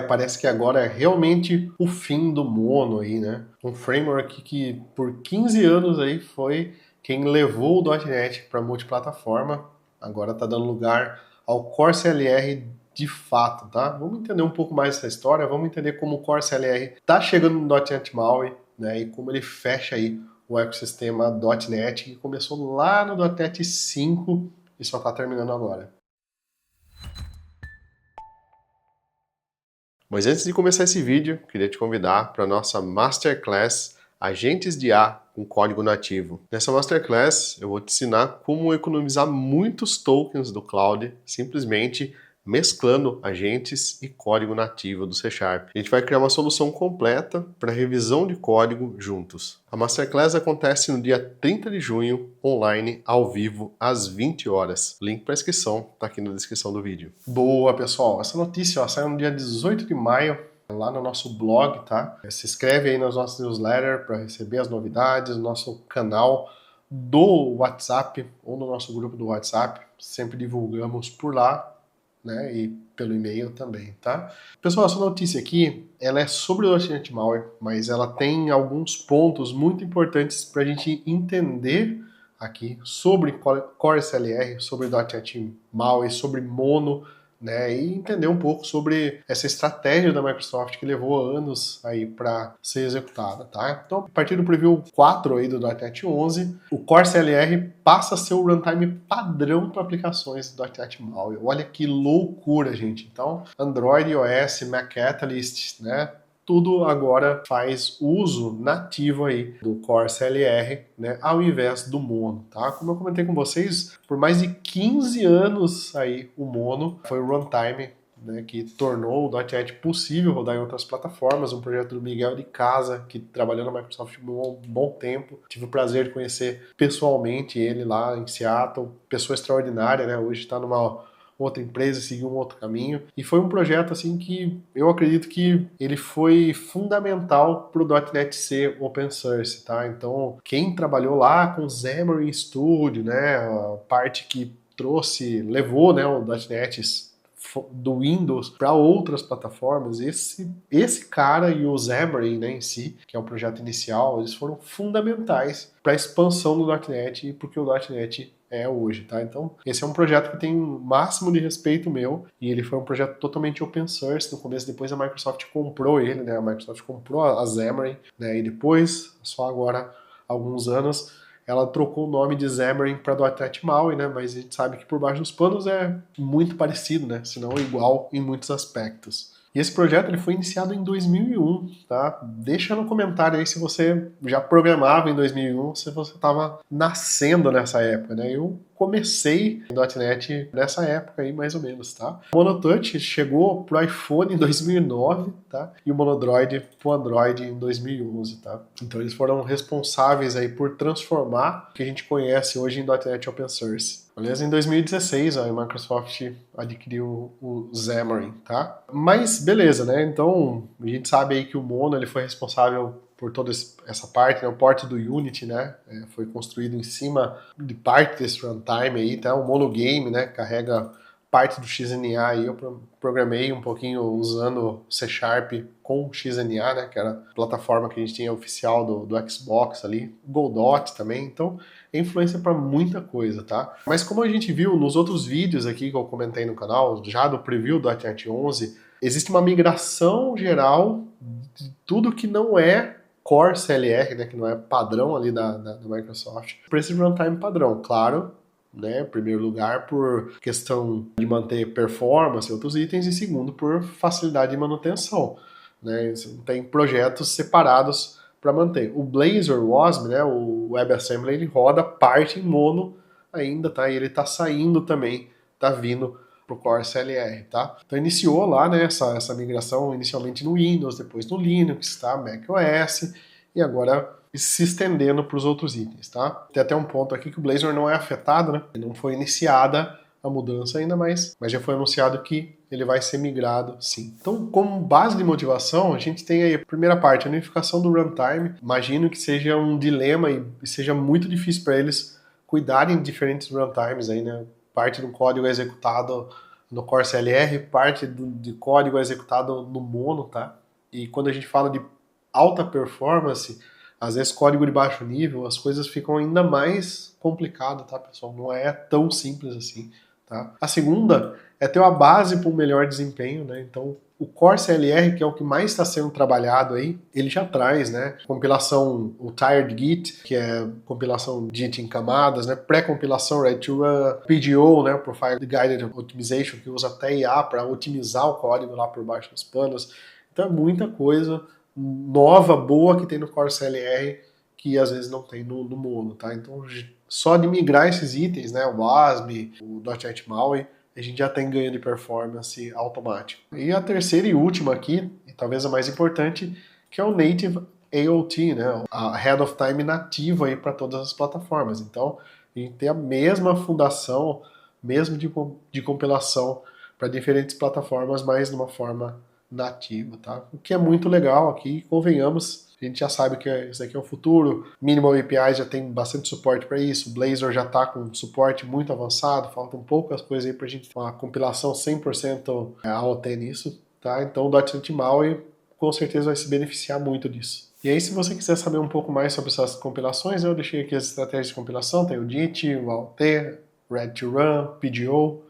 Parece que agora é realmente o fim do mono aí, né? Um framework que por 15 anos aí foi quem levou o .NET para multiplataforma, agora está dando lugar ao Core CLR de fato, tá? Vamos entender um pouco mais essa história, vamos entender como o Core CLR está chegando no .NET MAUI, né? E como ele fecha aí o ecossistema .NET que começou lá no .NET 5 e só está terminando agora. Mas antes de começar esse vídeo, queria te convidar para a nossa Masterclass Agentes de IA com código nativo. Nessa Masterclass, eu vou te ensinar como economizar muitos tokens do cloud, simplesmente mesclando agentes e código nativo do C Sharp. A gente vai criar uma solução completa para revisão de código juntos. A Masterclass acontece no dia 30 de junho, online, ao vivo, às 20 horas. O link para inscrição está aqui na descrição do vídeo. Boa, pessoal! Essa notícia saiu no dia 18 de maio, lá no nosso blog, tá? Se inscreve aí nas nossas newsletters para receber as novidades, no nosso canal do WhatsApp ou no nosso grupo do WhatsApp. Sempre divulgamos por lá, né, e pelo e-mail também, tá? Pessoal, essa notícia aqui, ela é sobre o .NET MAUI, mas ela tem alguns pontos muito importantes para a gente entender aqui sobre Core CLR, sobre .NET MAUI, sobre Mono, né, e entender um pouco sobre essa estratégia da Microsoft que levou anos aí para ser executada, tá? Então, a partir do preview 4 aí do .NET 11, o Core CLR passa a ser o runtime padrão para aplicações do .NET MAUI. Olha que loucura, gente. Então, Android, iOS, Mac Catalyst, né? Tudo agora faz uso nativo aí do Core CLR, né, ao invés do Mono, tá? Como eu comentei com vocês, por mais de 15 anos aí o Mono foi o runtime, né, que tornou o .NET possível rodar em outras plataformas, um projeto do Miguel de Casa, que trabalhou na Microsoft por um bom tempo. Tive o prazer de conhecer pessoalmente ele lá em Seattle, pessoa extraordinária, né? Hoje está numa outra empresa, seguiu um outro caminho. E foi um projeto assim que eu acredito que ele foi fundamental para o .NET ser open source, tá? Então, quem trabalhou lá com Xamarin Studio, né, a parte que levou, né, o .NET do Windows para outras plataformas, esse cara e o Xamarin, né, em si, que é o projeto inicial, eles foram fundamentais para a expansão do .NET e porque o .NET é hoje, tá? Então, esse é um projeto que tem o máximo de respeito meu, e ele foi um projeto totalmente open source no começo, depois a Microsoft comprou ele, né? A Microsoft comprou a Xamarin, né? E depois, só agora, alguns anos, ela trocou o nome de Xamarin para .NET MAUI, né? Mas a gente sabe que por baixo dos panos é muito parecido, né? Se não igual em muitos aspectos. E esse projeto ele foi iniciado em 2001, tá? Deixa no comentário aí se você já programava em 2001, se você estava nascendo nessa época, né? Eu comecei em .NET nessa época aí, mais ou menos, tá? O Monotouch chegou pro iPhone em 2009, tá? E o Monodroid pro Android em 2011, tá? Então eles foram responsáveis aí por transformar o que a gente conhece hoje em .NET Open Source. Aliás, em 2016 a Microsoft adquiriu o Xamarin, tá? Mas beleza, né? Então a gente sabe aí que o Mono ele foi responsável por toda essa parte, né? O port do Unity, né? Foi construído em cima de parte desse runtime aí, tá? O Mono Game, né? Carrega parte do XNA aí. Eu programei um pouquinho usando C Sharp com XNA, né? Que era a plataforma que a gente tinha oficial do Xbox ali. Godot também. Então, é influência para muita coisa, tá? Mas como a gente viu nos outros vídeos aqui que eu comentei no canal, já do preview do .NET 11, existe uma migração geral de tudo que não é Core CLR, né, que não é padrão ali da Microsoft, para esse runtime padrão. Claro, né, em primeiro lugar por questão de manter performance e outros itens, e segundo por facilidade de manutenção. Né, tem projetos separados para manter. O Blazor, o WASM, né, o WebAssembly, ele roda parte em mono ainda, tá? E ele está saindo também, está vindo pro Core CLR, tá? Então iniciou lá, né, essa migração inicialmente no Windows, depois no Linux, tá? macOS, e agora se estendendo para os outros itens, tá? Tem até um ponto aqui que o Blazor não é afetado, né? Não foi iniciada a mudança ainda mais, mas já foi anunciado que ele vai ser migrado sim. Então, como base de motivação, a gente tem aí a primeira parte, a unificação do runtime. Imagino que seja um dilema e seja muito difícil para eles cuidarem de diferentes runtimes aí, né? Parte do código é executado no Core CLR, parte de código é executado no mono, tá? E quando a gente fala de alta performance, às vezes código de baixo nível, as coisas ficam ainda mais complicadas, tá, pessoal? Não é tão simples assim, tá? A segunda é ter uma base para um melhor desempenho, né? Então, o Core CLR, que é o que mais está sendo trabalhado aí, ele já traz, né, compilação, o Tired Git, que é compilação Git em camadas, né, pré-compilação Ready to Run, PGO, né, Profile Guided Optimization, que usa até IA para otimizar o código lá por baixo dos panos. Então é muita coisa nova, boa que tem no Core CLR que às vezes não tem no mono, tá? Então só de migrar esses itens, né, o WASM, o .NET MAUI, a gente já tem ganho de performance automático. E a terceira e última aqui, e talvez a mais importante, que é o Native AOT, né? A Head of Time nativa aí para todas as plataformas. Então, a gente tem a mesma fundação, mesmo de compilação para diferentes plataformas, mas de uma forma nativa, tá? O que é muito legal aqui, convenhamos, a gente já sabe que isso aqui é o futuro. Minimal API já tem bastante suporte para isso. O Blazor já está com suporte muito avançado. Faltam poucas coisas aí para a gente ter uma compilação 100% AOT nisso, tá? Então o .NET MAUI com certeza vai se beneficiar muito disso. E aí, se você quiser saber um pouco mais sobre essas compilações, eu deixei aqui as estratégias de compilação. Tem o Git, o AOT, Ready to Run, PGO,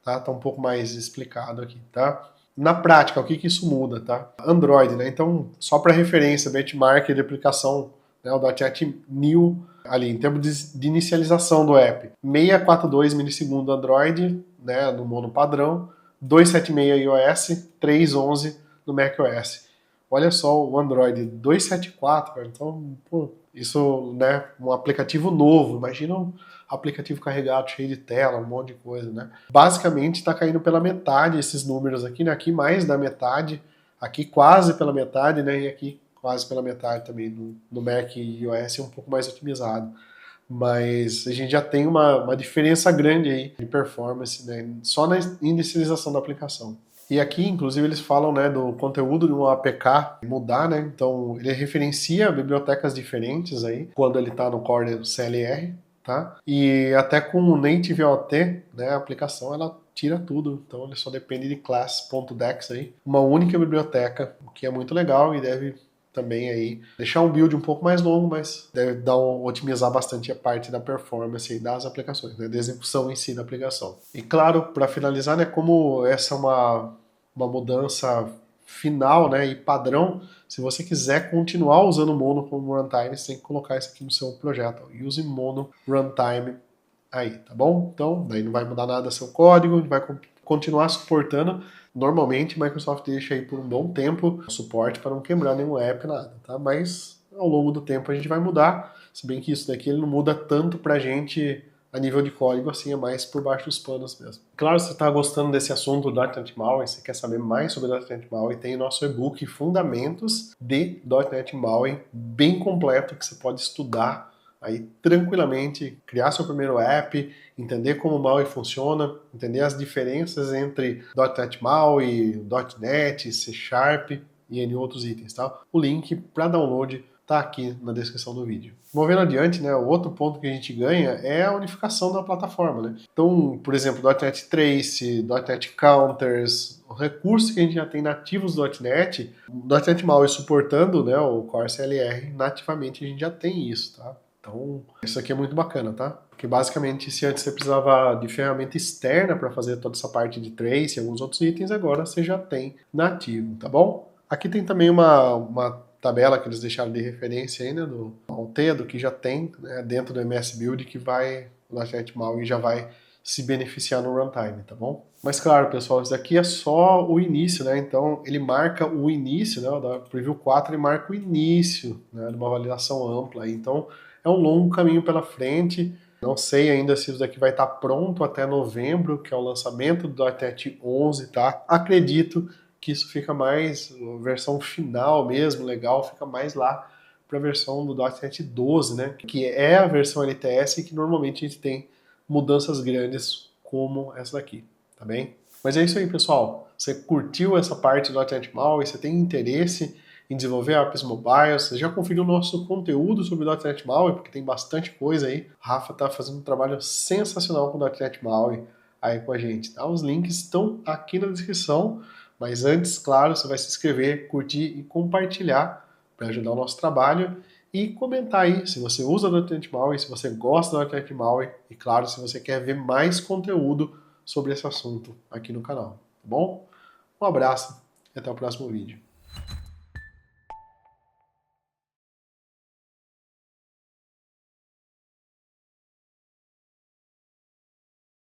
tá? Tá um pouco mais explicado aqui, tá? Na prática, o que isso muda, tá? Android, né? Então, só para referência, benchmark de aplicação, né? O .NET New, ali, em termos de inicialização do app, 642 milissegundo Android, né? No mono padrão, 276 iOS, 311 no macOS. Olha só o Android 274, cara. Então, pô, isso, né? Um aplicativo novo, imagina um aplicativo carregado, cheio de tela, um monte de coisa, né? Basicamente está caindo pela metade esses números aqui, né? Aqui mais da metade, aqui quase pela metade, né? E aqui quase pela metade também no Mac e iOS é um pouco mais otimizado. Mas a gente já tem uma diferença grande aí de performance, né? Só na inicialização da aplicação. E aqui, inclusive, eles falam, né, do conteúdo de um APK mudar, né? Então, ele referencia bibliotecas diferentes aí, quando ele está no Core CLR, tá? E até com o Native AOT, né, a aplicação, ela tira tudo. Então, ele só depende de class.dex aí, uma única biblioteca, o que é muito legal e deve também aí deixar um build um pouco mais longo, mas deve otimizar bastante a parte da performance das aplicações, né, da execução em si da aplicação. E claro, para finalizar, né, como essa é uma mudança final, né, e padrão, se você quiser continuar usando Mono como runtime, você tem que colocar isso aqui no seu projeto, use Mono Runtime aí, tá bom? Então, daí não vai mudar nada seu código, vai continuar suportando. Normalmente, Microsoft deixa aí por um bom tempo o suporte para não quebrar nenhum app, nada, tá? Mas ao longo do tempo a gente vai mudar, se bem que isso daqui ele não muda tanto pra gente a nível de código, assim, é mais por baixo dos panos mesmo. Claro, se você está gostando desse assunto do .NET MAUI, você quer saber mais sobre o .NET MAUI, tem o nosso e-book Fundamentos de .NET MAUI, bem completo, que você pode estudar aí tranquilamente, criar seu primeiro app, entender como o MAUI funciona, entender as diferenças entre .NET MAUI, .NET, C Sharp e N outros itens, tá? O link para download tá aqui na descrição do vídeo. Movendo adiante, né, o outro ponto que a gente ganha é a unificação da plataforma, né? Então, por exemplo, .NET Trace, .NET Counters, os recursos que a gente já tem nativos do .NET, .NET MAUI suportando, né, o Core CLR, nativamente a gente já tem isso, tá? Então, isso aqui é muito bacana, tá? Porque basicamente, se antes você precisava de ferramenta externa para fazer toda essa parte de trace e alguns outros itens, agora você já tem nativo, tá bom? Aqui tem também uma tabela que eles deixaram de referência aí, né, do AOT, do que já tem, né, dentro do MS Build, que vai, o .NET MAUI já vai se beneficiar no runtime, tá bom? Mas claro, pessoal, isso aqui é só o início, né? Então ele marca o início, né? Da Preview 4 ele marca o início, né, de uma validação ampla. Então é um longo caminho pela frente. Não sei ainda se isso daqui vai estar pronto até novembro, que é o lançamento do .NET 11, tá? Acredito que isso fica mais, a versão final mesmo, legal, fica mais lá para a versão do .NET 12, né? Que é a versão LTS que normalmente a gente tem mudanças grandes como essa daqui, tá bem? Mas é isso aí, pessoal. Você curtiu essa parte do .NET MAUI, você tem interesse em desenvolver apps mobile, você já conferiu o nosso conteúdo sobre o .NET MAUI, porque tem bastante coisa aí. O Rafa tá fazendo um trabalho sensacional com o .NET MAUI. aí com a gente, tá? Os links estão aqui na descrição, mas antes, claro, você vai se inscrever, curtir e compartilhar para ajudar o nosso trabalho e comentar aí se você usa o .NET MAUI, se você gosta do .NET MAUI e, claro, se você quer ver mais conteúdo sobre esse assunto aqui no canal, tá bom? Um abraço e até o próximo vídeo.